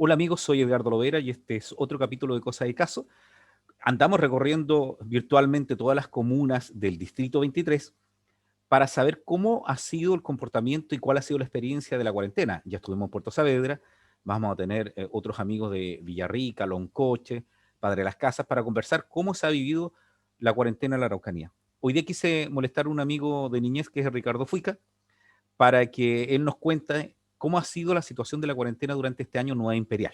Hola amigos, soy Edgardo Lovera y este es otro capítulo de Cosa de Caso. Andamos recorriendo virtualmente todas las comunas del Distrito 23 para saber cómo ha sido el comportamiento y cuál ha sido la experiencia de la cuarentena. Ya estuvimos en Puerto Saavedra, vamos a tener otros amigos de Villarrica, Loncoche, Padre Las Casas, para conversar cómo se ha vivido la cuarentena en la Araucanía. Hoy día quise molestar a un amigo de niñez que es Ricardo Fuica, para que él nos cuente cómo ha sido la situación de la cuarentena durante este año Nueva Imperial.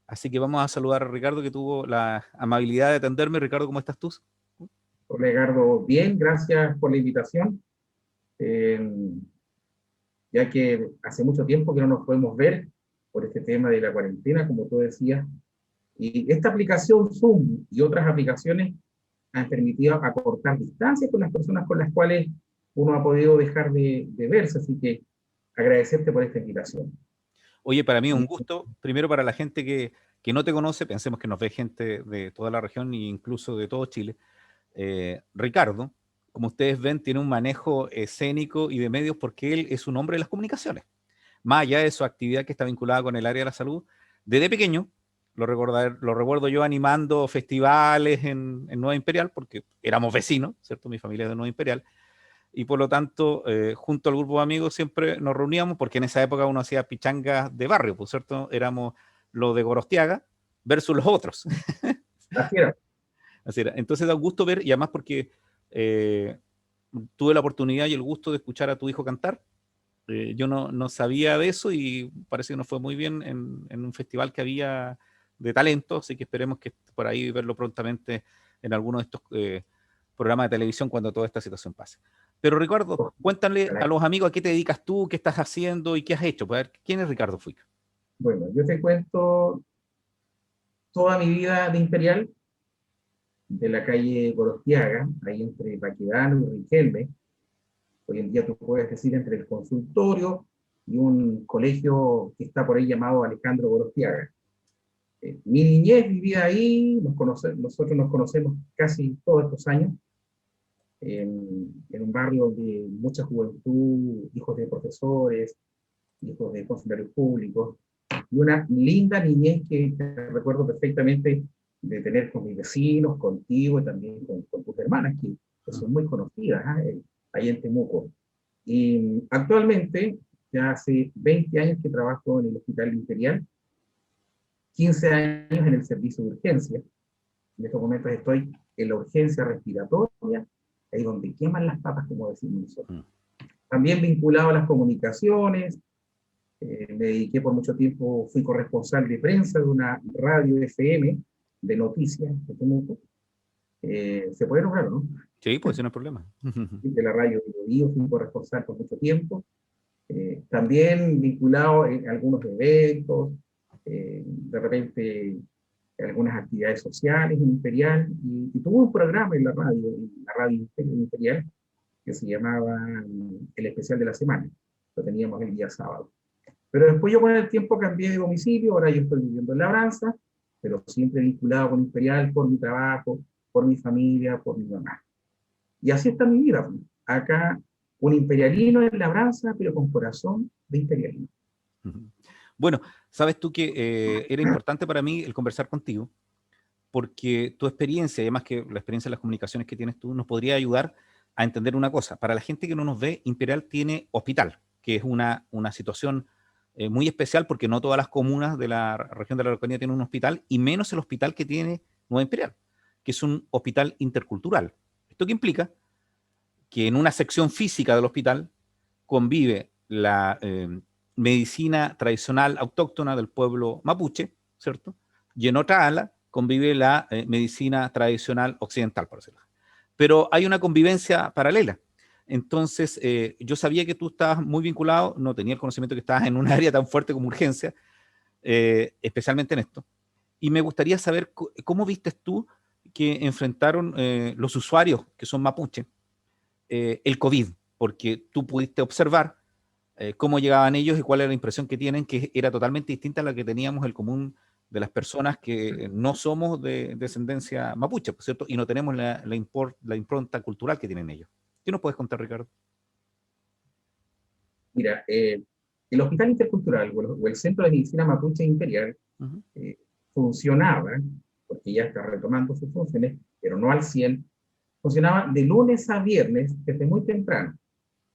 Así que vamos a saludar a Ricardo, que tuvo la amabilidad de atenderme. Ricardo, ¿cómo estás tú? Hola, Edgardo, bien, gracias por la invitación. Eh, ya que hace mucho tiempo que no nos podemos ver por este tema de la cuarentena, como tú decías, y esta aplicación Zoom y otras aplicaciones han permitido acortar distancias con las personas con las cuales uno ha podido dejar de verse, así que agradecerte por esta invitación. Oye, para mí es un Y, gusto. Primero, para la gente que no te conoce, pensemos que nos ve gente de toda la región e incluso de todo Chile. Ricardo, como ustedes ven, tiene un manejo escénico y de medios porque él es un hombre de las comunicaciones. Más allá de su actividad que está vinculada con el área de la salud, desde pequeño, lo recuerdo yo animando festivales en Nueva Imperial, porque éramos vecinos, ¿cierto? Mi familia es de Nueva Imperial, y por lo tanto, junto al grupo de amigos siempre nos reuníamos, porque en esa época uno hacía pichangas de barrio, por cierto, éramos los de Gorostiaga versus los otros. así era. Así era. Entonces da gusto ver, y además porque eh, tuve la oportunidad y el gusto de escuchar a tu hijo cantar. Yo no sabía de eso y parece que nos fue muy bien en un festival que había de talento, así que esperemos que por ahí verlo prontamente en alguno de estos programas de televisión cuando toda esta situación pase. Pero Ricardo, cuéntale a los amigos a qué te dedicas tú, qué estás haciendo y qué has hecho. Pues, a ver, ¿quién es Ricardo Fuica? Bueno, yo te cuento toda mi vida de Imperial, de la calle Gorostiaga, ahí entre Baquedano y Riquelme. Hoy en día tú puedes decir entre el consultorio y un colegio que está por ahí llamado Alejandro Gorostiaga. Mi niñez vivía ahí, nosotros nos conocemos casi todos estos años, en un barrio de mucha juventud, hijos de profesores, hijos de funcionarios públicos, y una linda niñez que recuerdo perfectamente de tener con mis vecinos, contigo y también con tus hermanas, que son muy conocidas, ahí en Temuco. Y actualmente, ya hace 20 años que trabajo en el Hospital Imperial, 15 años en el servicio de urgencia. En estos momentos estoy en la urgencia respiratoria, ahí donde queman las papas, como decimos nosotros. Mm. También vinculado a las comunicaciones, me dediqué por mucho tiempo, fui corresponsal de prensa de una radio FM de noticias de Temuco. Se puede lograr, ¿no? Sí, pues no hay problema. De la radio Bio, fui corresponsal por mucho tiempo. También vinculado en algunos eventos, de repente algunas actividades sociales en Imperial, y tuve un programa en la radio Imperial, que se llamaba El Especial de la Semana. Lo teníamos el día sábado. Pero después yo con el tiempo cambié de domicilio, ahora yo estoy viviendo en Labranza, pero siempre vinculado con Imperial por mi trabajo, por mi familia, por mi mamá. Y así está mi vida. Acá un imperialino en Labranza, pero con corazón de imperialino. Bueno, sabes tú que era importante para mí el conversar contigo, porque tu experiencia, además que la experiencia de las comunicaciones que tienes tú, nos podría ayudar a entender una cosa. Para la gente que no nos ve, Imperial tiene hospital, que es una situación muy especial porque no todas las comunas de la región de la Araucanía tienen un hospital, y menos el hospital que tiene Nueva Imperial, que es un hospital intercultural. ¿Esto qué implica? Que en una sección física del hospital convive la medicina tradicional autóctona del pueblo mapuche, ¿cierto? Y en otra ala convive la medicina tradicional occidental, por decirlo. Pero hay una convivencia paralela. Entonces, yo sabía que tú estabas muy vinculado, no tenía el conocimiento que estabas en un área tan fuerte como urgencia, especialmente en esto. Y me gustaría saber cómo vistes tú que enfrentaron los usuarios que son mapuche el COVID, porque tú pudiste observar cómo llegaban ellos y cuál era la impresión que tienen, que era totalmente distinta a la que teníamos el común de las personas que no somos de descendencia mapuche, ¿por cierto? Y no tenemos la impronta cultural que tienen ellos. ¿Qué nos puedes contar, Ricardo? Mira, El Hospital Intercultural o el Centro de Medicina Mapuche Imperial Ujú. funcionaba, porque ya está retomando sus funciones, pero no al 100, funcionaba de lunes a viernes desde muy temprano.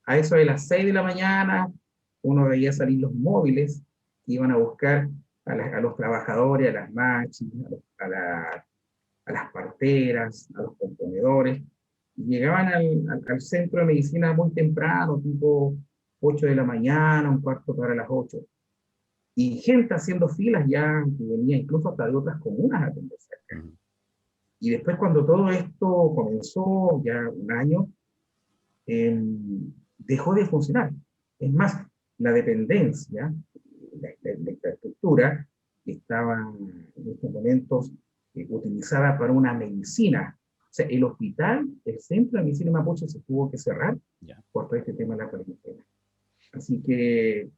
A eso de las 6 de la mañana, uno veía salir los móviles que iban a buscar a los trabajadores, a las machis, a las parteras, a los componedores, y llegaban al centro de medicina muy temprano, tipo 8 de la mañana, un cuarto para las 8. Y gente haciendo filas ya, que venía incluso hasta de otras comunas a atenderse acá. Ujú. Y después cuando todo esto comenzó, ya un año, dejó de funcionar. Es más, la dependencia, la infraestructura, estaba en estos momentos utilizada para una medicina. O sea, el hospital, el centro de medicina mapuche se tuvo que cerrar Ya. por todo este tema de la cuarentena. Así que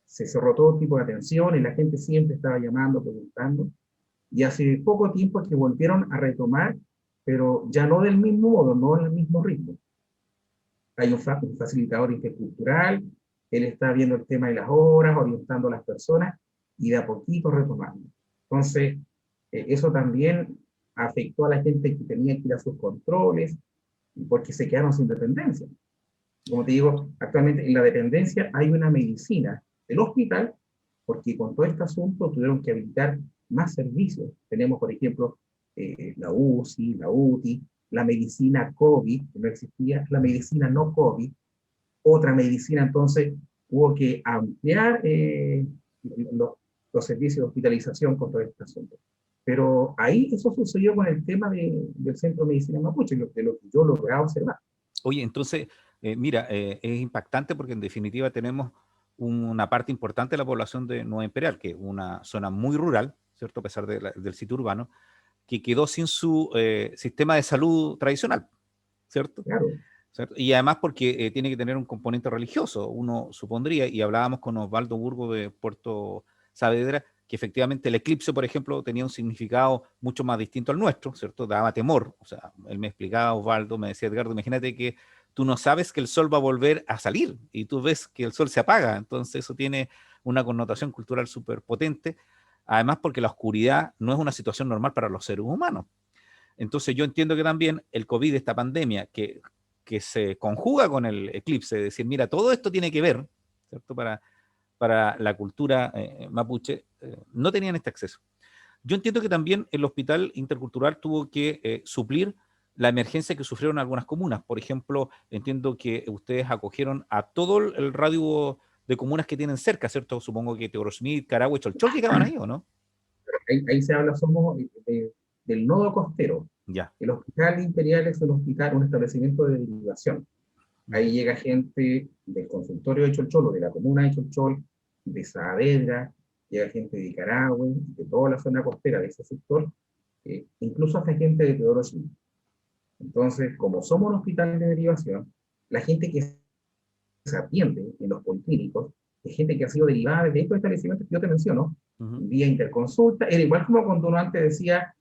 se cerró todo tipo de atención y la gente siempre estaba llamando, preguntando. Y hace poco tiempo es que volvieron a retomar, pero ya no del mismo modo, no en el mismo ritmo. Hay un facilitador intercultural, él está viendo el tema de las horas, orientando a las personas y de a poquito retomando. Entonces, eso también afectó a la gente que tenía que ir a sus controles porque se quedaron sin dependencia. Como te digo, actualmente en la dependencia hay una medicina del hospital, porque con todo este asunto tuvieron que habilitar más servicios. Tenemos, por ejemplo, la UCI, la UTI, la medicina COVID, que no existía, la medicina no COVID, otra medicina, entonces hubo que ampliar los, los servicios de hospitalización con todo este asunto. Pero ahí eso sucedió con el tema del Centro de Medicina Mapuche, de lo que yo lograba observar. Oye, entonces, mira, es impactante porque en definitiva tenemos una parte importante de la población de Nueva Imperial, que es una zona muy rural, ¿cierto? A pesar del sitio urbano, que quedó sin su sistema de salud tradicional, ¿cierto? Claro, ¿Cierto? Y además porque tiene que tener un componente religioso, uno supondría, y hablábamos con Osvaldo Burgo de Puerto Saavedra, que efectivamente el eclipse, por ejemplo, tenía un significado mucho más distinto al nuestro, ¿cierto? Daba temor, o sea, él me explicaba, Osvaldo, me decía, Edgardo, imagínate que tú no sabes que el sol va a volver a salir y tú ves que el sol se apaga, entonces eso tiene una connotación cultural súper potente, además porque la oscuridad no es una situación normal para los seres humanos. Entonces yo entiendo que también el COVID, esta pandemia, que se conjuga con el eclipse, es decir, mira, todo esto tiene que ver, ¿cierto? Para la cultura mapuche, no tenían este acceso. Yo entiendo que también el hospital intercultural tuvo que suplir la emergencia que sufrieron algunas comunas. Por ejemplo, entiendo que ustedes acogieron a todo el radio de comunas que tienen cerca, ¿cierto? Supongo que Teorosmith, Carahue, Cholchol llegaban ahí, ¿o no? ahí se habla, somos del nodo costero. Ya. El Hospital Imperial es un hospital, un establecimiento de derivación. Ahí llega gente del consultorio de Cholchol, o de la comuna de Cholchol, de Saavedra, llega gente de Carahue, de toda la zona costera de ese sector, incluso hasta gente de Teodoro Schmidt. Entonces, como somos un hospital de derivación, la gente que se atiende en los policlínicos es gente que ha sido derivada de estos establecimientos que yo te menciono, Uh -huh. vía interconsulta. Era igual como cuando uno antes decía,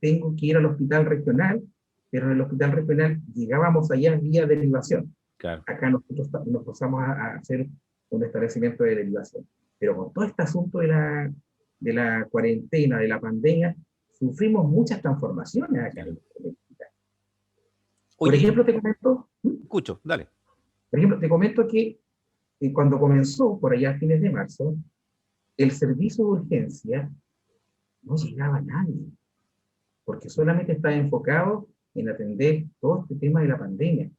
tengo que ir al hospital regional, pero en el hospital regional llegábamos allá vía derivación. Claro. Acá nosotros nos pasamos a hacer un establecimiento de derivación. Pero con todo este asunto de la cuarentena, de la pandemia, sufrimos muchas transformaciones acá en el hospital. Por Oye, ejemplo, te comento, escucho, dale. por ejemplo, te comento que cuando comenzó, por allá a fines de marzo, el servicio de urgencia no llegaba a nadie, porque solamente estaba enfocado en atender todo este tema de la pandemia.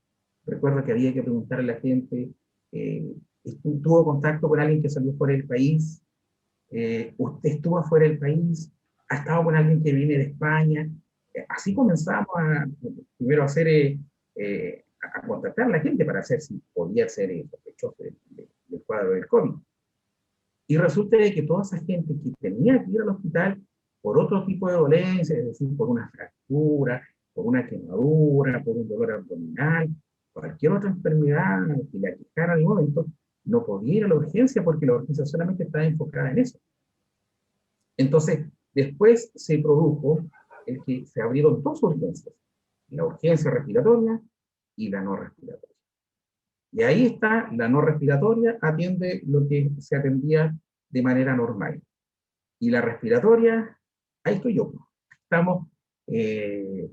Recuerdo que había que preguntarle a la gente, ¿tuvo contacto con alguien que salió fuera del país? ¿Usted estuvo afuera del país? ¿Ha estado con alguien que viene de España? Así comenzamos primero a hacer, a contactar a la gente para hacer si podía ser sospechoso del cuadro del COVID. Y resulta de que toda esa gente que tenía que ir al hospital por otro tipo de dolencia, es decir, por una fractura, por una quemadura, por un dolor abdominal, cualquier otra enfermedad que le aquejara en el momento, no podía ir a la urgencia porque la urgencia solamente estaba enfocada en eso. Entonces, después se produjo el que se abrieron dos urgencias, la urgencia respiratoria y la no respiratoria. Y ahí está la no respiratoria, atiende lo que se atendía de manera normal. Y la respiratoria, ahí estoy yo. Estamos eh,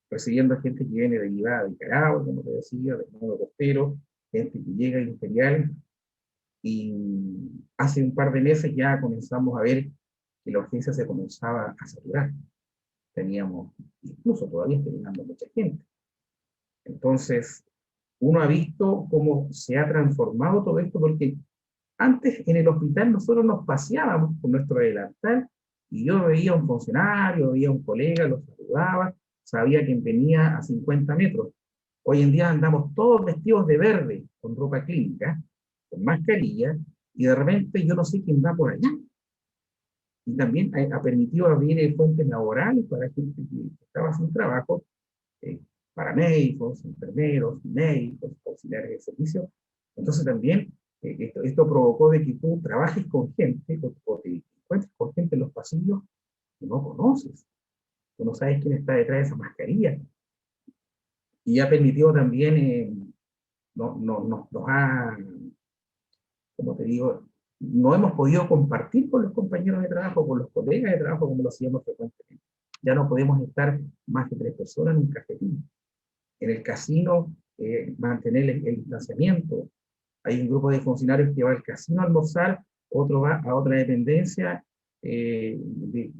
recibiendo gente que viene derivada de Nicaragua, como te decía, del modo costero, gente que llega a Imperial, y hace un par de meses ya comenzamos a ver que la urgencia se comenzaba a saturar. Teníamos, incluso todavía está llegando mucha gente. Entonces, uno ha visto cómo se ha transformado todo esto, porque antes en el hospital nosotros nos paseábamos con nuestro delantal y yo veía a un funcionario, veía a un colega, lo saludaba, sabía que venía a 50 metros. Hoy en día andamos todos vestidos de verde, con ropa clínica, con mascarilla, y de repente yo no sé quién va por allá. Y también ha permitido abrir fuentes laborales para gente que estaba sin trabajo, eh, paramédicos, enfermeros, médicos, auxiliares de servicio. Entonces también esto provocó de que tú trabajes con gente o te encuentres con gente en los pasillos que no conoces. Tú no sabes quién está detrás de esa mascarilla. Y ha permitido también, nos ha, como te digo, no hemos podido compartir con los compañeros de trabajo, con los colegas de trabajo como lo hacíamos frecuentemente. Ya no podemos estar más de 3 personas en un cafetín. En el casino, mantener el distanciamiento. Hay un grupo de funcionarios que va al casino a almorzar, otro va a otra dependencia de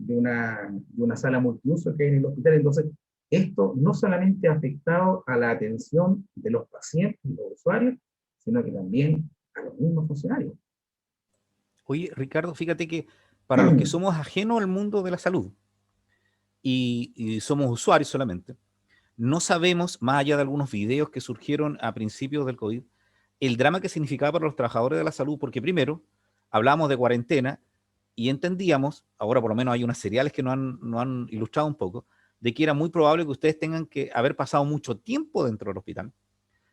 una sala multiuso que hay en el hospital. Entonces, esto no solamente ha afectado a la atención de los pacientes y los usuarios, sino que también a los mismos funcionarios. Oye, Ricardo, fíjate que para los que somos ajenos al mundo de la salud y somos usuarios solamente, no sabemos, más allá de algunos videos que surgieron a principios del COVID, el drama que significaba para los trabajadores de la salud, porque primero hablábamos de cuarentena y entendíamos, ahora por lo menos hay unas seriales que nos han ilustrado un poco, de que era muy probable que ustedes tengan que haber pasado mucho tiempo dentro del hospital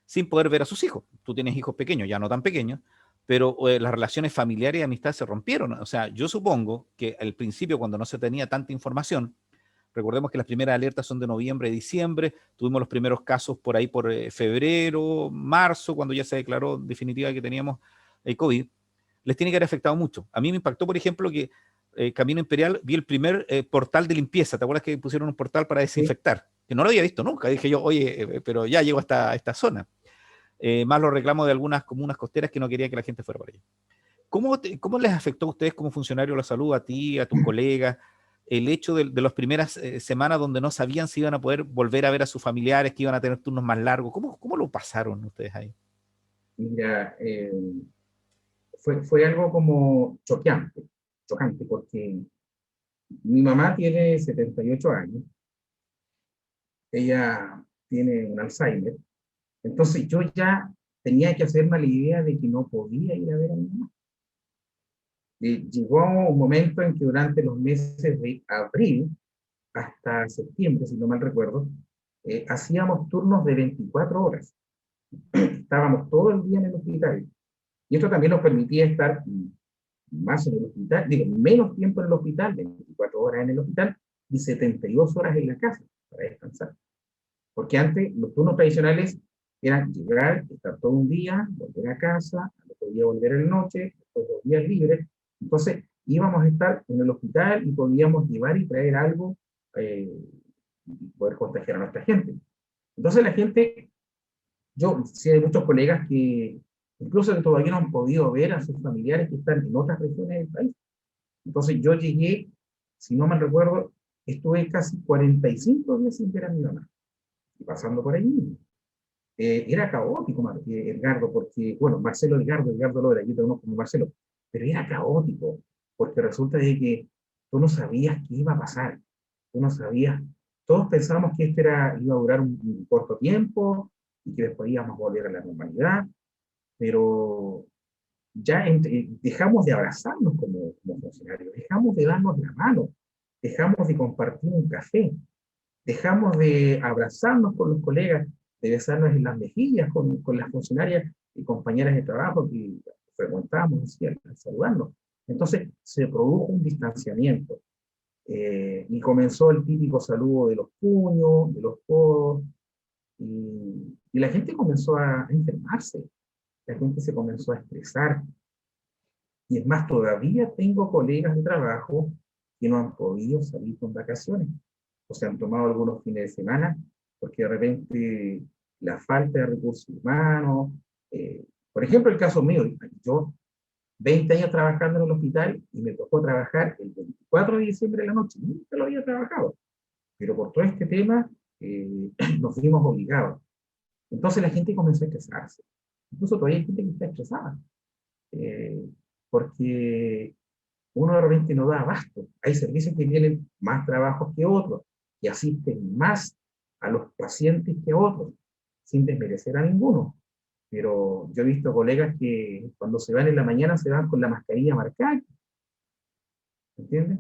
sin poder ver a sus hijos. Tú tienes hijos pequeños, ya no tan pequeños, pero las relaciones familiares y amistad se rompieron. O sea, yo supongo que al principio, cuando no se tenía tanta información, recordemos que las primeras alertas son de noviembre, diciembre, tuvimos los primeros casos por ahí por febrero, marzo, cuando ya se declaró en definitiva que teníamos el COVID, les tiene que haber afectado mucho. A mí me impactó, por ejemplo, que Camino Imperial vi el primer portal de limpieza. ¿Te acuerdas que pusieron un portal para ¿Sí? desinfectar? Que no lo había visto nunca. Dije yo, oye, pero ya llego hasta esta zona. Más los reclamos de algunas comunas costeras que no quería que la gente fuera por allá. ¿Cómo les afectó a ustedes como funcionarios de la salud, a ti, a tus colegas, el hecho de las primeras semanas donde no sabían si iban a poder volver a ver a sus familiares, que iban a tener turnos más largos? ¿Cómo lo pasaron ustedes ahí? Mira, fue algo como chocante, porque mi mamá tiene 78 años, ella tiene un Alzheimer, entonces yo ya tenía que hacerme la idea de que no podía ir a ver a mi mamá. Llegó un momento en que durante los meses de abril hasta septiembre, si no mal recuerdo, hacíamos turnos de 24 horas. Estábamos todo el día en el hospital. Y esto también nos permitía estar más en el hospital, digo, menos tiempo en el hospital, 24 horas en el hospital y 72 horas en la casa para descansar. Porque antes los turnos tradicionales eran llegar, estar todo un día, volver a casa, al otro día volver en la noche, después 2 días libres. Entonces íbamos a estar en el hospital y podíamos llevar y traer algo y poder contagiar a nuestra gente. Entonces la gente, yo sé de muchos colegas que incluso que todavía no han podido ver a sus familiares que están en otras regiones del país. Entonces yo llegué, si no me recuerdo, estuve casi 45 días sin ver a mi mamá, y pasando por ahí mismo. Era caótico, Edgardo, porque, bueno, Marcelo Edgardo Lora, yo te conozco como Marcelo, pero era caótico, porque resulta de que tú no sabías qué iba a pasar, tú no sabías, todos pensábamos que esto iba a durar un corto tiempo y que después íbamos a volver a la normalidad, pero ya dejamos de abrazarnos como funcionarios, dejamos de darnos la mano, dejamos de compartir un café, dejamos de abrazarnos con los colegas, de besarnos en las mejillas con las funcionarias y compañeras de trabajo que frecuentábamos así, al saludarnos. Entonces se produjo un distanciamiento y comenzó el típico saludo de los puños, de los codos, y la gente comenzó a enfermarse. la gente se comenzó a estresar. Y es más, todavía tengo colegas de trabajo que no han podido salir con vacaciones, o se han tomado algunos fines de semana, porque de repente la falta de recursos humanos, por ejemplo, el caso mío, yo 20 años trabajando en el hospital y me tocó trabajar el 24 de diciembre de la noche, nunca lo había trabajado, pero por todo este tema nos vimos obligados. Entonces la gente comenzó a estresarse, incluso todavía hay gente que está estresada, eh, porque uno de repente no da abasto. Hay servicios que tienen más trabajos que otros, y asisten más a los pacientes que a otros, sin desmerecer a ninguno. Pero yo he visto colegas que cuando se van en la mañana se van con la mascarilla marcada, ¿entiendes?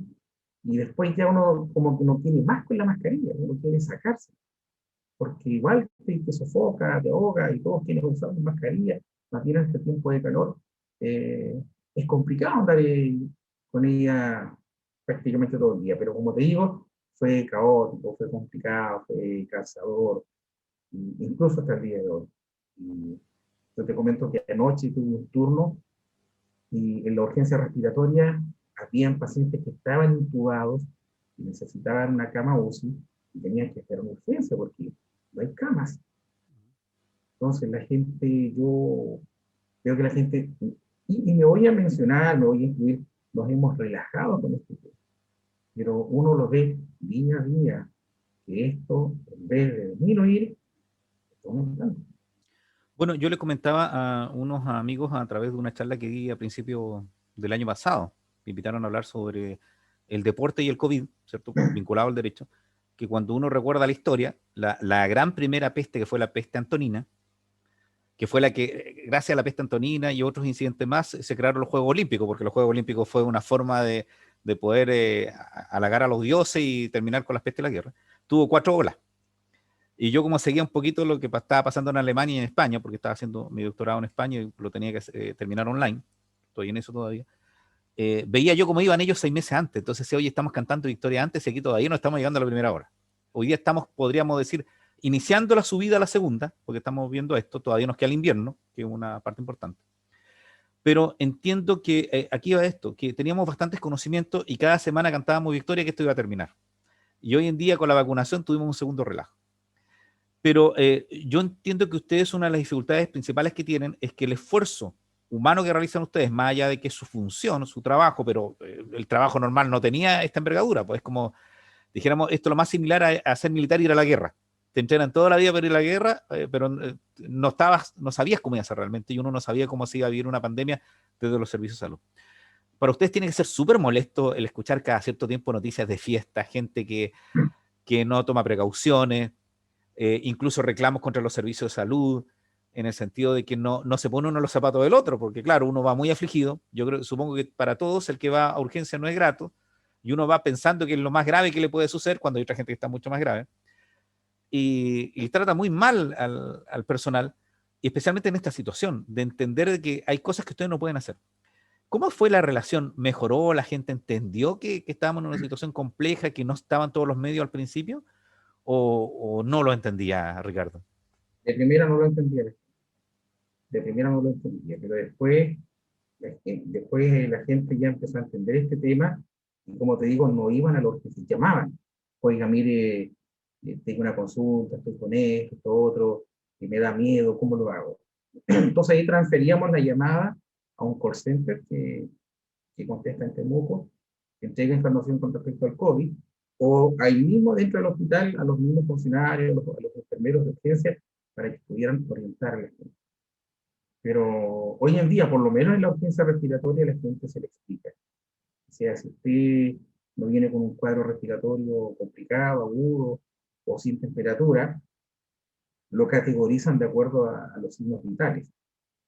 Y después ya uno como que no tiene más con la mascarilla, uno quiere sacarse, porque igual te sofoca, te ahoga, y todos quieren usar mascarilla, más bien en este tiempo de calor. Es complicado andar con ella prácticamente todo el día, pero como te digo, fue caótico, fue complicado, fue cansador, incluso hasta el día de hoy. Y yo te comento que anoche tuve un turno y en la urgencia respiratoria habían pacientes que estaban intubados y necesitaban una cama UCI y tenían que hacer una urgencia porque no hay camas. Entonces la gente, yo veo que la gente, y me voy a mencionar, me voy a incluir, nos hemos relajado con este tema, pero uno lo ve día a día, que esto, en vez de disminuir, está aumentando. Bueno, yo le comentaba a unos amigos a través de una charla que di a principio del año pasado. Me invitaron a hablar sobre el deporte y el COVID, ¿cierto? Vinculado al derecho, que cuando uno recuerda la historia, la gran primera peste que fue la peste antonina, que fue la que, gracias a la peste antonina y otros incidentes más, se crearon los Juegos Olímpicos, porque los Juegos Olímpicos fue una forma de poder halagar a los dioses y terminar con las pestes y la guerra. Tuvo 4 olas. Y yo como seguía un poquito lo que estaba pasando en Alemania y en España, porque estaba haciendo mi doctorado en España y lo tenía que terminar online, estoy en eso todavía, veía yo cómo iban ellos 6 meses antes. Entonces, si hoy estamos cantando victoria antes, y aquí todavía no estamos llegando a la primera hora. Hoy día estamos, podríamos decir, iniciando la subida a la segunda, porque estamos viendo esto, todavía nos queda el invierno, que es una parte importante. Pero entiendo que aquí va esto, que teníamos bastantes conocimientos y cada semana cantábamos victoria que esto iba a terminar. Y hoy en día con la vacunación tuvimos un segundo relajo. Pero yo entiendo que ustedes, una de las dificultades principales que tienen es que el esfuerzo humano que realizan ustedes, más allá de que su función, su trabajo, pero el trabajo normal no tenía esta envergadura, pues es como, dijéramos, esto es lo más similar a ser militar y ir a la guerra. Te entrenan toda la vida para ir a la guerra, pero no sabías cómo iba a ser realmente, y uno no sabía cómo se iba a vivir una pandemia desde los servicios de salud. Para ustedes tiene que ser súper molesto el escuchar cada cierto tiempo noticias de fiesta, gente que no toma precauciones, incluso reclamos contra los servicios de salud, en el sentido de que no se pone uno en los zapatos del otro, porque claro, uno va muy afligido. Yo creo, supongo que para todos el que va a urgencia no es grato, y uno va pensando que es lo más grave que le puede suceder cuando hay otra gente que está mucho más grave, y trata muy mal al personal, y especialmente en esta situación, de entender de que hay cosas que ustedes no pueden hacer. ¿Cómo fue la relación? ¿Mejoró? ¿La gente entendió que estábamos en una situación compleja, que no estaban todos los medios al principio? ¿O no lo entendía, Ricardo? De primera no lo entendía, de primera no lo entendía, pero después, después la gente ya empezó a entender este tema, y como te digo, no iban a los que se llamaban. Oiga, mire, tengo una consulta, estoy con esto otro, y me da miedo, ¿cómo lo hago? Entonces ahí transferíamos la llamada a un call center que contesta en Temuco, que entrega información con respecto al COVID, o ahí mismo dentro del hospital a los mismos funcionarios, a los enfermeros de urgencia, para que pudieran orientar a la gente. Pero hoy en día, por lo menos en la urgencia respiratoria, la gente se le explica. O sea, si usted no viene con un cuadro respiratorio complicado, agudo o sin temperatura, lo categorizan de acuerdo a los signos vitales.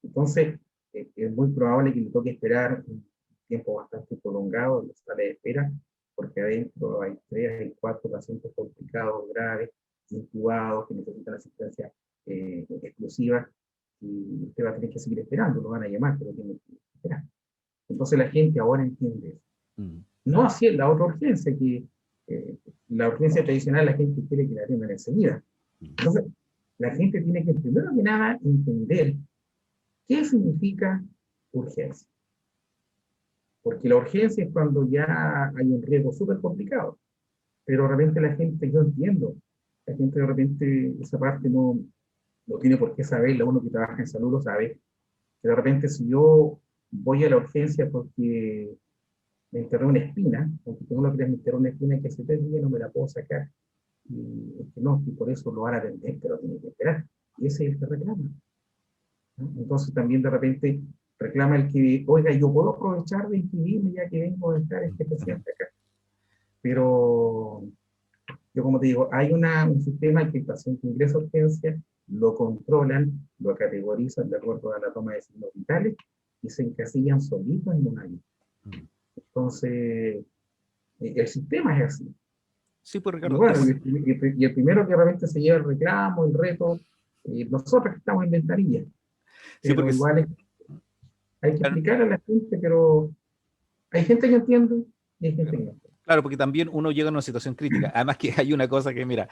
Entonces, es muy probable que le toque esperar un tiempo bastante prolongado en la sala de espera, porque adentro hay 3, hay 4 pacientes complicados, graves, intubados, que necesitan asistencia exclusiva, y usted va a tener que seguir esperando, lo van a llamar, pero tiene que esperar. Entonces la gente ahora entiende eso. Mm. No así en la otra urgencia, que la urgencia tradicional la gente quiere que la atiendan enseguida. Entonces, la gente tiene que, primero que nada, entender ¿Qué significa urgencia? Porque la urgencia es cuando ya hay un riesgo súper complicado, pero de repente la gente, yo entiendo, la gente de repente esa parte no tiene por qué saberla, uno que trabaja en salud lo sabe, que de repente si yo voy a la urgencia porque me enterré una espina, aunque tú no lo creas, me enterré una espina que hace 3 días no me la puedo sacar, y es que no, y por eso lo van a atender, pero tiene que esperar, y ese es el que reclama, ¿no? Entonces también de repente reclama el que, oiga, yo puedo aprovechar de inscribirme ya que vengo a estar este paciente acá, pero yo como te digo, hay un sistema que el paciente ingresa a urgencia, lo controlan, lo categorizan de acuerdo a la toma de signos vitales y se encasillan solitos en un año. Entonces, el sistema es así. Sí, pues Y Ricardo, bueno, y el primero que realmente se lleva el reclamo, el reto, nosotros que estamos en ventanilla, sí, pero porque igual hay que explicarle a la gente, pero hay gente que entiende y hay gente que no entiende. claro, porque también uno llega a una situación crítica. Además que hay una cosa que, mira,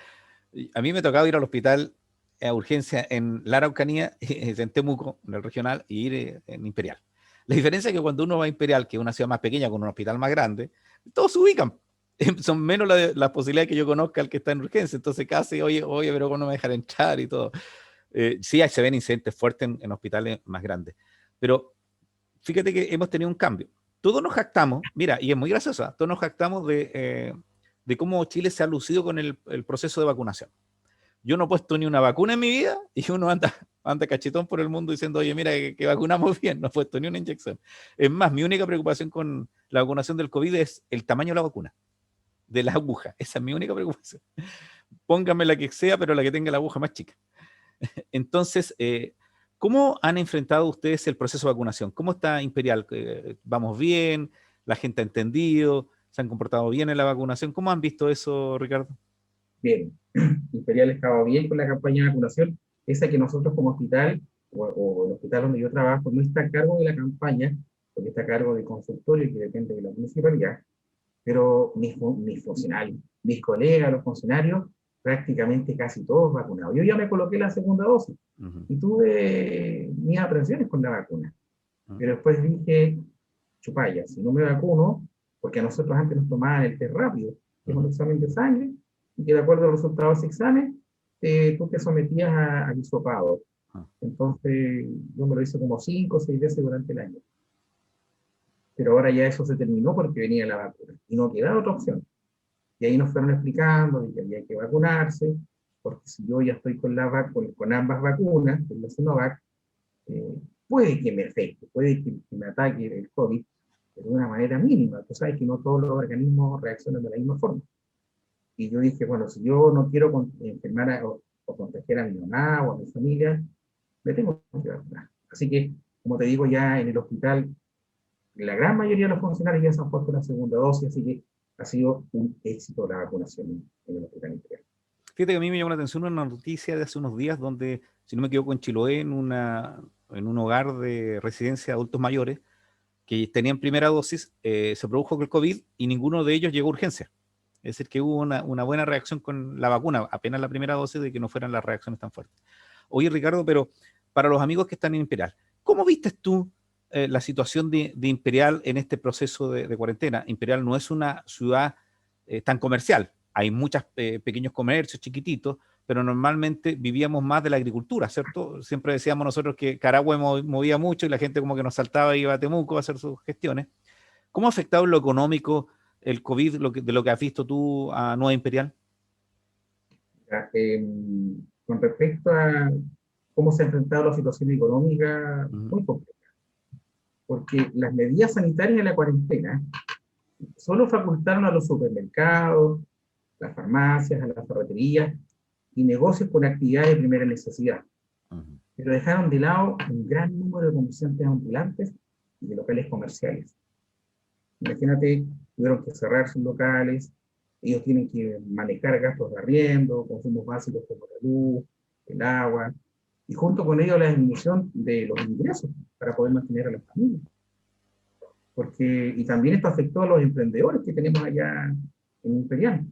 a mí me ha tocado ir al hospital a urgencia en la Araucanía, en Temuco, en el regional, y ir en Imperial. La diferencia es que cuando uno va a Imperial, que es una ciudad más pequeña con un hospital más grande, todos se ubican. Son menos las posibilidades que yo conozca al que está en urgencia. Entonces casi, oye, pero ¿cómo no me dejan entrar y todo? Sí, se ven incidentes fuertes en hospitales más grandes. Pero fíjate que hemos tenido un cambio. Todos nos jactamos, mira, y es muy gracioso, ¿eh? Todos nos jactamos de cómo Chile se ha lucido con el proceso de vacunación. Yo no he puesto ni una vacuna en mi vida y uno anda cachetón por el mundo diciendo, oye, mira, que vacunamos bien, no he puesto ni una inyección. Es más, mi única preocupación con la vacunación del COVID es el tamaño de la vacuna, de la aguja. Esa es mi única preocupación. Pónganme la que sea, pero la que tenga la aguja más chica. Entonces, ¿cómo han enfrentado ustedes el proceso de vacunación? ¿Cómo está Imperial? ¿Vamos bien? ¿La gente ha entendido? ¿Se han comportado bien en la vacunación? ¿Cómo han visto eso, Ricardo? Bien, Imperial estaba bien con la campaña de vacunación, esa que nosotros como hospital, o el hospital donde yo trabajo, no está a cargo de la campaña, porque está a cargo del consultorio que depende de la municipalidad, pero mis funcionarios, mis colegas, los funcionarios, prácticamente casi todos vacunados. Yo ya me coloqué la segunda dosis Uh -huh. y tuve mis aprensiones con la vacuna, Uh -huh. pero después dije, chupaya, si no me vacuno, porque a nosotros antes nos tomaban el test rápido, que es un examen de sangre, y que de acuerdo a los resultados de ese examen, tú te sometías al hisopado. Entonces, yo me lo hice como 5 o 6 veces durante el año. Pero ahora ya eso se terminó porque venía la vacuna, y no quedaba otra opción. Y ahí nos fueron explicando de que había que vacunarse, porque si yo ya estoy con ambas vacunas, con la Sinovac, eh, puede que me afecte, puede que me ataque el COVID, pero de una manera mínima. Tú sabes que no todos los organismos reaccionan de la misma forma. Y yo dije, bueno, si yo no quiero enfermar o contagiar a mi mamá o a mi familia, me tengo que vacunar. Así que, como te digo, ya en el hospital, la gran mayoría de los funcionarios ya se han puesto la segunda dosis, así que ha sido un éxito la vacunación en el hospital integral. Fíjate que a mí me llamó la atención una noticia de hace unos días donde, si no me equivoco, en Chiloé, en un hogar de residencia de adultos mayores que tenían primera dosis, se produjo el COVID y ninguno de ellos llegó a urgencia. Es decir, que hubo una buena reacción con la vacuna, apenas la primera dosis, de que no fueran las reacciones tan fuertes. Oye, Ricardo, pero para los amigos que están en Imperial, ¿cómo viste tú la situación de Imperial en este proceso de cuarentena? Imperial no es una ciudad tan comercial. Hay muchos pequeños comercios chiquititos, pero normalmente vivíamos más de la agricultura, ¿cierto? Siempre decíamos nosotros que Carahue movía mucho y la gente como que nos saltaba y iba a Temuco a hacer sus gestiones. ¿Cómo ha afectado en lo económico el COVID de lo que has visto tú a Nueva Imperial? Con respecto a cómo se ha enfrentado la situación económica, Uh -huh. muy compleja, porque las medidas sanitarias de la cuarentena solo facultaron a los supermercados, las farmacias, a las ferreterías y negocios con actividades de primera necesidad, Uh -huh. pero dejaron de lado un gran número de comerciantes ambulantes y de locales comerciales. Imagínate, tuvieron que cerrar sus locales, ellos tienen que manejar gastos de arriendo, consumos básicos como la luz, el agua, y junto con ello la disminución de los ingresos para poder mantener a las familias. Y también esto afectó a los emprendedores que tenemos allá en Imperial.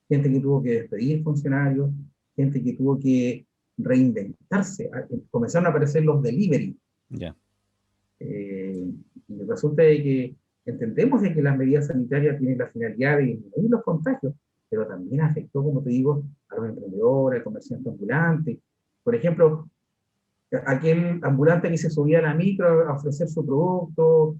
Gente que tuvo que despedir funcionarios, gente que tuvo que reinventarse. Comenzaron a aparecer los delivery. Ya. Y resulta de que entendemos de que las medidas sanitarias tienen la finalidad de disminuir los contagios, pero también afectó, como te digo, a los emprendedores, al comerciante ambulante. Por ejemplo, aquel ambulante que se subía a la micro a ofrecer su producto,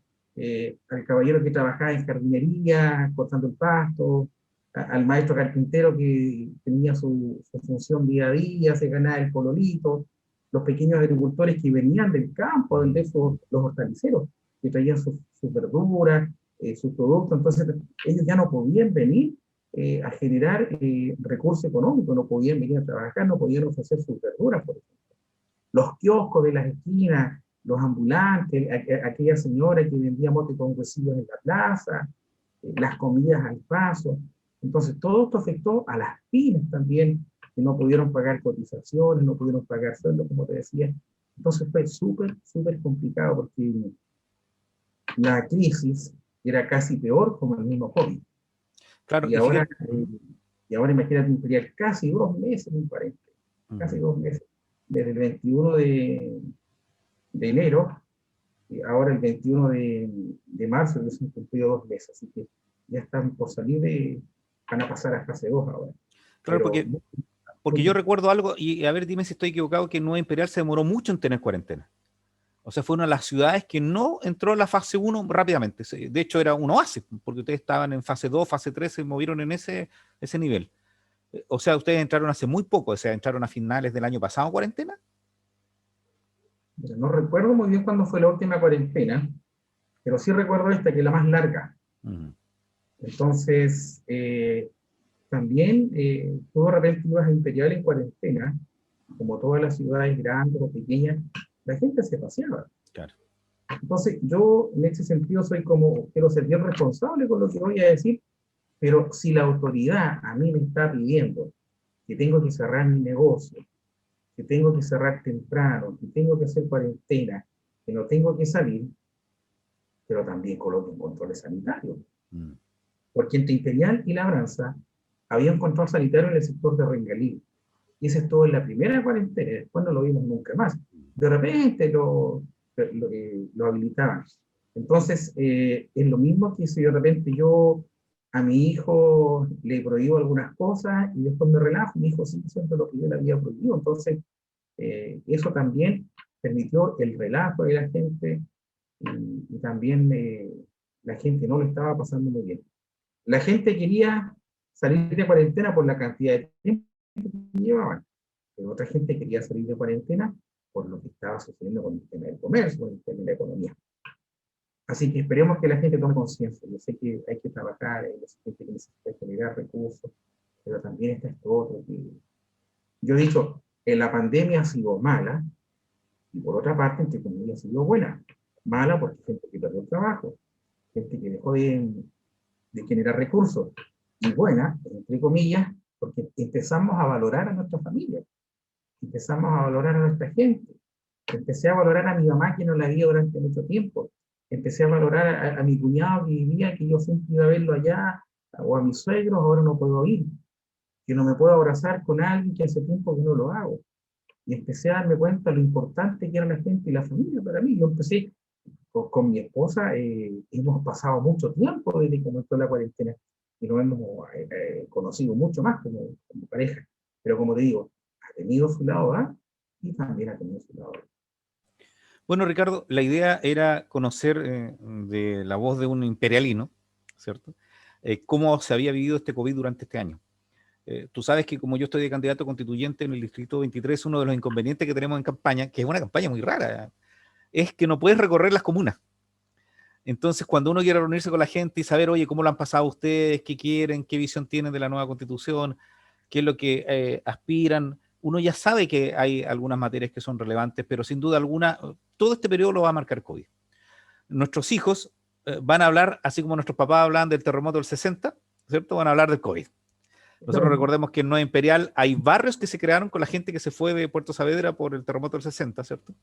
al caballero que trabajaba en jardinería, cortando el pasto, al maestro carpintero que tenía su función día a día, se ganaba el pololito, los pequeños agricultores que venían del campo, donde los hortaliceros, que traían sus verduras, sus productos, entonces ellos ya no podían venir a generar recursos económicos, no podían venir a trabajar, no podían ofrecer sus verduras, por ejemplo. Los kioscos de las esquinas, los ambulantes, aquella señora que vendía mote con huesillos en la plaza, las comidas al paso. Entonces, todo esto afectó a las pymes también, que no pudieron pagar cotizaciones, no pudieron pagar sueldos, como te decía. Entonces fue súper complicado, porque la crisis era casi peor como el mismo COVID. Claro, Y ahora, imagínate, imperial casi 2 meses, me parece. Casi 2 meses. Desde el 21 de enero, y ahora el 21 de marzo, que se han cumplido 2 meses. Así que ya están por salir van a pasar a fase 2 ahora. claro, Pero, porque yo recuerdo algo, y a ver, dime si estoy equivocado, que Nueva Imperial se demoró mucho en tener cuarentena. O sea, fue una de las ciudades que no entró a la fase 1 rápidamente. De hecho, era un oasis, porque ustedes estaban en fase 2, fase 3, se movieron en ese nivel. O sea, ustedes entraron hace muy poco, o sea, entraron a finales del año pasado cuarentena. no recuerdo muy bien cuándo fue la última cuarentena, pero sí recuerdo esta, que es la más larga. Entonces, también tú de repente ibas a Imperial en cuarentena, como todas las ciudades grandes o pequeñas, la gente se paseaba. Claro. Entonces, yo en ese sentido quiero ser bien responsable con lo que voy a decir, pero si la autoridad a mí me está pidiendo que tengo que cerrar mi negocio, que tengo que cerrar temprano, que tengo que hacer cuarentena, que no tengo que salir, pero también coloquen controles sanitarios. Porque entre Imperial y Labranza había un control sanitario en el sector de Rengalí. Y ese estuvo en la primera cuarentena, después no lo vimos nunca más. De repente lo habilitaban. Entonces, es lo mismo que si de repente yo a mi hijo le prohíbo algunas cosas y después me relajo, mi hijo sigue haciendo lo que yo le había prohibido. Entonces, eso también permitió el relajo de la gente y también la gente no lo estaba pasando muy bien. La gente quería salir de cuarentena por la cantidad de tiempo que llevaban, pero otra gente quería salir de cuarentena por lo que estaba sucediendo con el tema del comercio, con el tema de la economía. Así que esperemos que la gente tome conciencia. Yo sé que hay que trabajar, hay gente que necesita generar recursos, pero también está esto otro que... Yo he dicho, la pandemia ha sido mala, y por otra parte, entre comillas, ha sido buena. Mala porque hay gente que perdió el trabajo, gente que dejó de generar recursos, y buena, entre comillas, porque empezamos a valorar a nuestra familia, empezamos a valorar a nuestra gente, empecé a valorar a mi mamá que no la vi durante mucho tiempo, empecé a valorar a mi cuñado que vivía, que yo siempre iba a verlo allá, o a mis suegros, ahora no puedo ir, que no me puedo abrazar con alguien que hace tiempo que no lo hago, y empecé a darme cuenta de lo importante que era la gente y la familia para mí. Yo empecé con mi esposa, hemos pasado mucho tiempo desde que comenzó la cuarentena y nos hemos conocido mucho más como pareja. Pero como te digo, ha tenido su lado A y también ha tenido su lado B. Bueno, Ricardo, la idea era conocer de la voz de un imperialino, ¿cierto? Cómo se había vivido este COVID durante este año. Tú sabes que como yo estoy de candidato constituyente en el Distrito 23, uno de los inconvenientes que tenemos en campaña, que es una campaña muy rara, es que no puedes recorrer las comunas. Entonces, cuando uno quiere reunirse con la gente y saber, oye, ¿cómo lo han pasado ustedes? ¿Qué quieren? ¿Qué visión tienen de la nueva Constitución? ¿Qué es lo que aspiran? Uno ya sabe que hay algunas materias que son relevantes, pero sin duda alguna, todo este periodo lo va a marcar COVID. Nuestros hijos van a hablar, así como nuestros papás hablaban del terremoto del 60, ¿cierto? Van a hablar del COVID. Nosotros recordemos que en Nueva Imperial hay barrios que se crearon con la gente que se fue de Puerto Saavedra por el terremoto del 60, ¿cierto?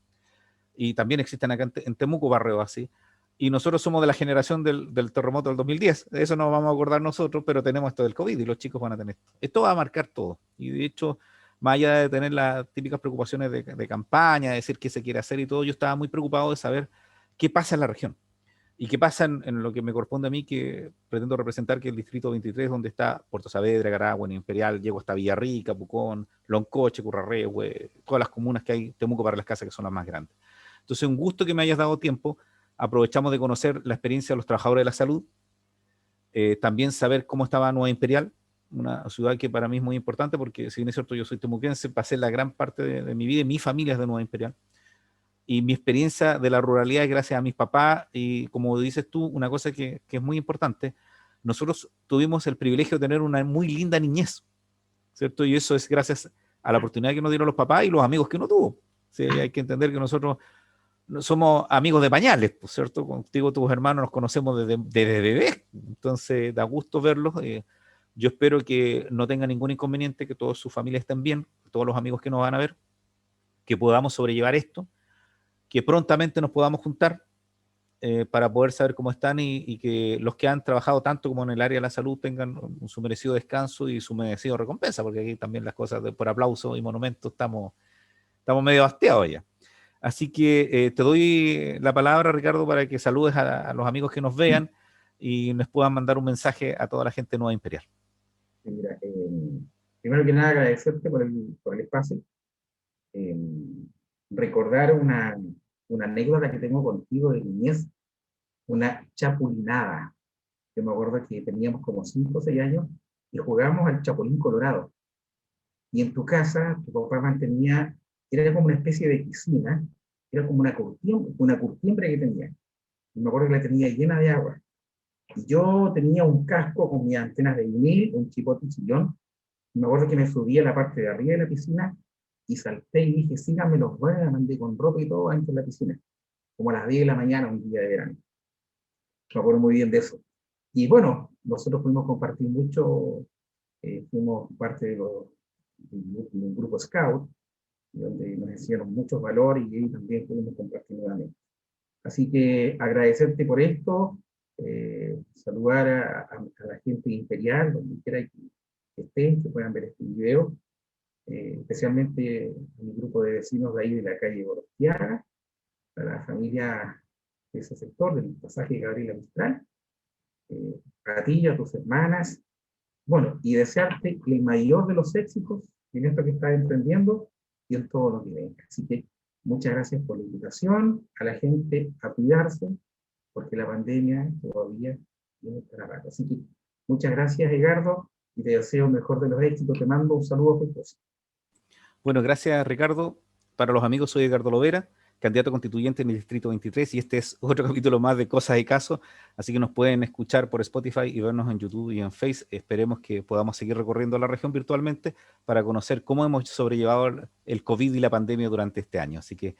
Y también existen acá en Temuco barrios así. Y nosotros somos de la generación del terremoto del 2010. De eso no vamos a acordar nosotros, pero tenemos esto del COVID y los chicos van a tener esto. Esto va a marcar todo. Y de hecho más allá de tener las típicas preocupaciones de campaña, de decir qué se quiere hacer y todo, yo estaba muy preocupado de saber qué pasa en la región. ¿Y qué pasa en lo que me corresponde a mí, que pretendo representar, que es el Distrito 23, donde está Puerto Saavedra, Garagüe, Imperial, llego hasta Villarrica, Pucón, Loncoche, Currarrehue, todas las comunas que hay, Temuco para las Casas, que son las más grandes? Entonces, un gusto que me hayas dado tiempo. Aprovechamos de conocer la experiencia de los trabajadores de la salud, también saber cómo estaba Nueva Imperial, una ciudad que para mí es muy importante, porque si bien es cierto, yo soy temuquense, pasé la gran parte de mi vida y mi familia es de Nueva Imperial. Y mi experiencia de la ruralidad es gracias a mis papás, y como dices tú, una cosa que es muy importante, nosotros tuvimos el privilegio de tener una muy linda niñez, ¿cierto? Y eso es gracias a la oportunidad que nos dieron los papás y los amigos que uno tuvo. Sí, hay que entender que nosotros no somos amigos de pañales, pues, ¿cierto? Contigo, tus hermanos, nos conocemos desde bebés, entonces da gusto verlos. Yo espero que no tengan ningún inconveniente, que todos sus familias estén bien, todos los amigos que nos van a ver, que podamos sobrellevar esto, que prontamente nos podamos juntar, para poder saber cómo están, y que los que han trabajado tanto como en el área de la salud tengan su merecido descanso y su merecido recompensa, porque aquí también las cosas por aplauso y monumento estamos medio hastiados ya. Así que te doy la palabra, Ricardo, para que saludes a los amigos que nos vean y nos puedan mandar un mensaje a toda la gente de Nueva Imperial. Mira, primero que nada agradecerte por el espacio. eh, Recordar una anécdota que tengo contigo de niñez, una chapulinada. Yo me acuerdo que teníamos como 5 o 6 años y jugábamos al Chapulín Colorado. Y en tu casa, tu papá mantenía, era como una especie de piscina, era como una curtiembre que tenía. Y me acuerdo que la tenía llena de agua. Y yo tenía un casco con mis antenas de vinil, un chipote chillón. Y me acuerdo que me subí a la parte de arriba de la piscina y salté y dije, síganme los buenos, mandé con ropa y todo dentro de la piscina, como a las 10 de la mañana, un día de verano. Me acuerdo muy bien de eso. Y bueno, nosotros pudimos compartir mucho, fuimos parte de un grupo scout, donde nos enseñaron muchos valores y ahí también pudimos compartir nuevamente. Así que agradecerte por esto, saludar a la gente imperial, donde quiera que estén, que puedan ver este video, especialmente a mi grupo de vecinos de ahí de la calle Gorostiaga, a la familia de ese sector, del pasaje Gabriela Mistral, a ti y a tus hermanas, bueno, y desearte el mayor de los éxitos en esto que estás emprendiendo y en todo lo que venga. Así que muchas gracias por la invitación, a la gente a cuidarse, porque la pandemia todavía tiene para rato. Así que muchas gracias, Edgardo, y te deseo el mejor de los éxitos. Te mando un saludo afectuoso. Bueno, gracias, Ricardo. Para los amigos, soy Edgardo Lovera, candidato constituyente en el Distrito 23, y este es otro capítulo más de Cosas y Casos, así que nos pueden escuchar por Spotify y vernos en YouTube y en Face. Esperemos que podamos seguir recorriendo la región virtualmente para conocer cómo hemos sobrellevado el COVID y la pandemia durante este año. Así que